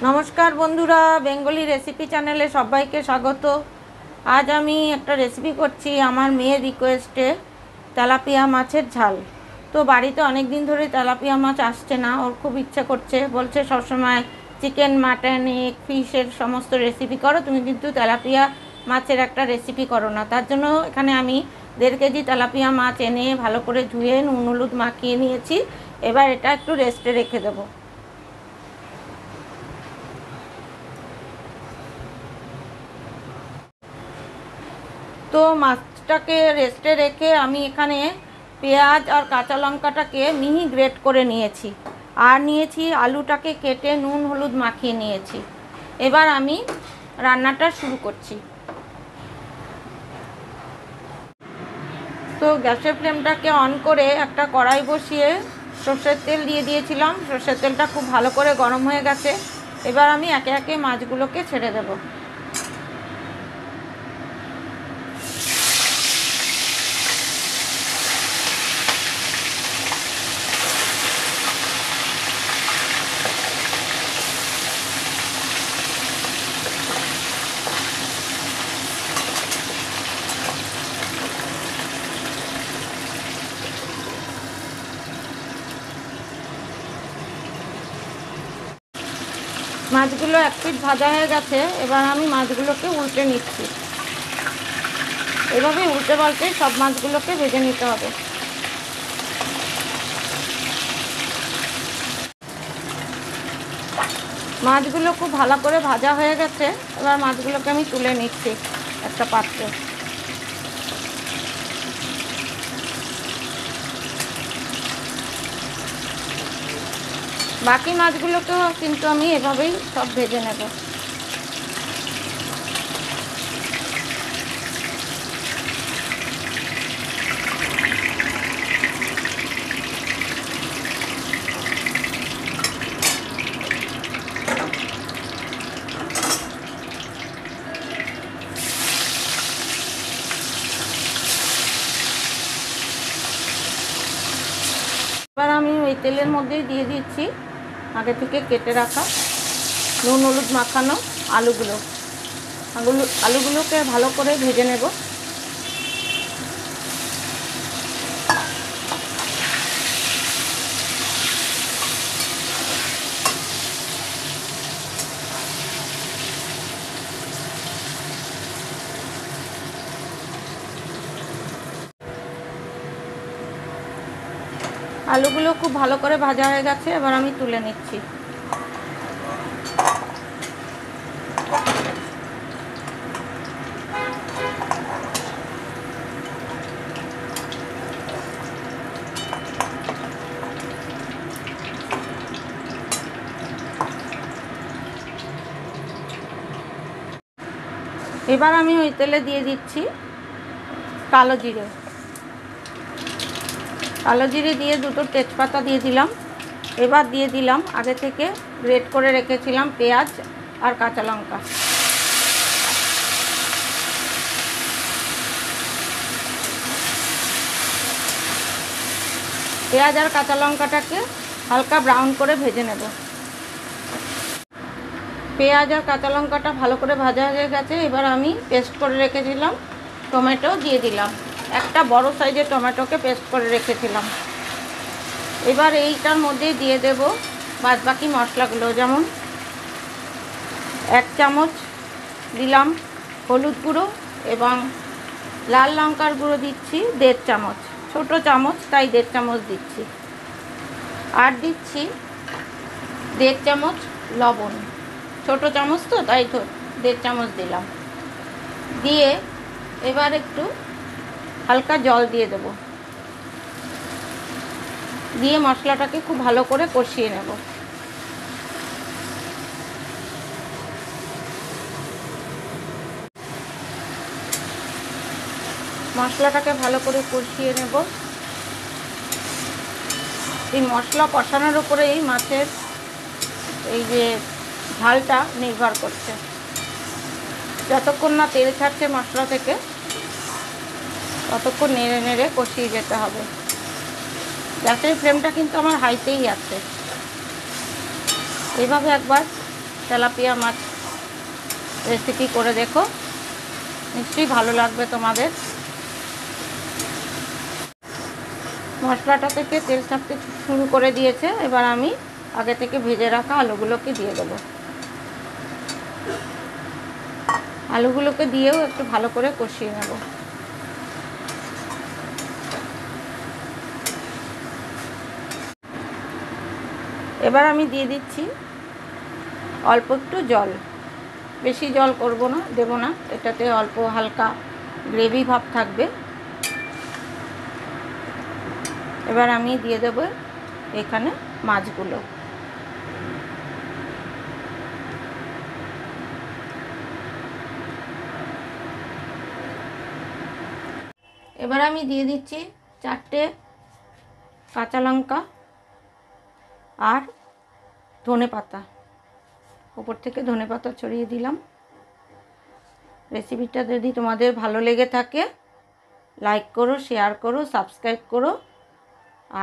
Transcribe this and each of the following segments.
নমস্কার বন্ধুরা, Bengali recipe চ্যানেলে সবাইকে স্বাগত। আজ আমি একটা রেসিপি করছি আমার মেয়ের রিকোয়েস্টে, তেলাপিয়া মাছের ঝাল। তো বাড়িতে অনেক দিন ধরে তেলাপিয়া মাছ আসছে না, ওর খুব ইচ্ছা করছে, বলছে সবসময় চিকেন, মাটন, এগ, ফিশের সমস্ত রেসিপি করো, তুমি কিন্তু তেলাপিয়া মাছের একটা রেসিপি করো না। তার জন্য এখানে আমি 1.5 কেজি তেলাপিয়া মাছ এনে ভালো করে ধুয়ে নুন হলুদ মাখিয়ে নিয়েছি। এবার এটা একটু রেস্টে রেখে দেবো। তো মাছটাকে রেস্টে রেখে আমি এখানে পেঁয়াজ আর কাঁচা লঙ্কাটাকে মিহি গ্রেট করে নিয়েছি, আর নিয়েছি আলুটাকে কেটে নুন হলুদ মাখিয়ে নিয়েছি। এবার আমি রান্নাটা শুরু করছি। তো গ্যাসের ফ্লেমটাকে অন করে একটা কড়াই বসিয়ে সর্ষের তেল দিয়ে দিয়েছিলাম। সর্ষের তেলটা খুব ভালো করে গরম হয়ে গেছে। এবার আমি একে একে মাছগুলোকে ছেড়ে দেবো। মাছগুলো এক পিঠ ভাজা হয়ে গেছে। এবার আমি মাছগুলোকে উল্টে নিচ্ছি। এভাবে উল্টে পাল্টে সব মাছগুলোকে ভেজে নিতে হবে। মাছগুলো খুব ভালো করে ভাজা হয়ে গেছে। এবার মাছগুলোকে আমি তুলে নিচ্ছি একটা পাত্রে। বাকি মাছগুলোকেও কিন্তু আমি এভাবেই সব ভেজে নেব। এবার আমি ওই তেলের মধ্যেই দিয়ে দিচ্ছি আগে থেকে কেটে রাখা নুন হলুদ মাখানো আলুগুলোকে ভালো করে ভেজে নেব। আলুগুলো খুব ভালো করে ভাজা হয়ে গেছে। এবার আমি তুলে নিচ্ছি। এবার আমি ওই তেলে দিয়ে দিচ্ছি কালো জিরে দিয়ে দুটো তেজপাতা দিয়ে দিলাম। এবার দিয়ে দিলাম আগে থেকে গ্রেট করে রেখেছিলাম পেঁয়াজ আর কাঁচা লঙ্কা। পেঁয়াজ আর কাঁচা লঙ্কাটাকে হালকা ব্রাউন করে ভেজে নেব। পেঁয়াজ আর কাঁচা লঙ্কাটা ভালো করে ভাজা হয়ে গেছে। এবার আমি পেস্ট করে রেখেছিলাম টমেটো দিয়ে দিলাম। একটা বড় সাইজের টমেটোকে পেস্ট করে রেখেছিলাম। এবার এইটার মধ্যে দিয়ে দেব বাদবাকি মশলাগুলো, যেমন 1 চামচ দিলাম হলুদ গুঁড়ো এবং লাল লঙ্কার গুঁড়ো দিচ্ছি 1.5 চামচ, ছোটো চামচ তাই 1.5 চামচ দিচ্ছি। আর দিচ্ছি 1.5 চামচ লবণ, ছোটো চামচ তো তাই তো 1.5 চামচ দিলাম। দিয়ে এবার একটু হালকা জল দিয়ে দেব। দিয়ে মশলাটাকে খুব ভালো করে কষিয়ে নেব। মশলাটাকে ভালো করে কষিয়ে নেব। এই মশলা কষানোর উপরে এই মাছের এই যে ঝালটা নির্ভর করছে। যতক্ষণ না তেল ছাড়ছে মশলা থেকে ততক্ষণ নেড়ে নেড়ে কষিয়ে যেতে হবে। গ্যাসের ফ্লেমটা কিন্তু আমার হাইতেই আছে। এইভাবে একবার তেলাপিয়া মাছ রেসিপি করে দেখো, নিশ্চয়ই ভালো লাগবে তোমাদের। মশলাটা থেকে তেল ছাড়তে শুরু করে দিয়েছে। এবার আমি আগে থেকে ভেজে রাখা আলুগুলোকে দিয়ে দেবো। আলুগুলোকে দিয়েও একটু ভালো করে কষিয়ে নেব। এবার আমি দিয়ে দিচ্ছি অল্প একটু জল, বেশি জল দেব না, এটাতে অল্প হালকা গ্রেভি ভাব থাকবে। এবার আমি দিয়ে দেব এখানে মাছগুলো। এবার আমি দিয়ে দিচ্ছি 4টে কাঁচা লঙ্কা আর ধনেপাতা, উপর থেকে ধনেপাতা ছড়িয়ে দিলাম। রেসিপিটা যদি তোমাদের ভালো লেগে থাকে লাইক করো, শেয়ার করো, সাবস্ক্রাইব করো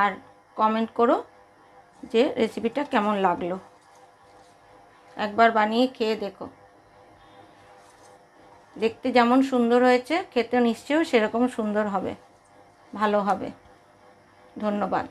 আর কমেন্ট করো যে রেসিপিটা কেমন লাগলো। একবার বানিয়ে খেয়ে দেখো, দেখতে যেমন সুন্দর হয়েছে খেতে নিশ্চয়ই সেরকম সুন্দর হবে, ভালো হবে। ধন্যবাদ।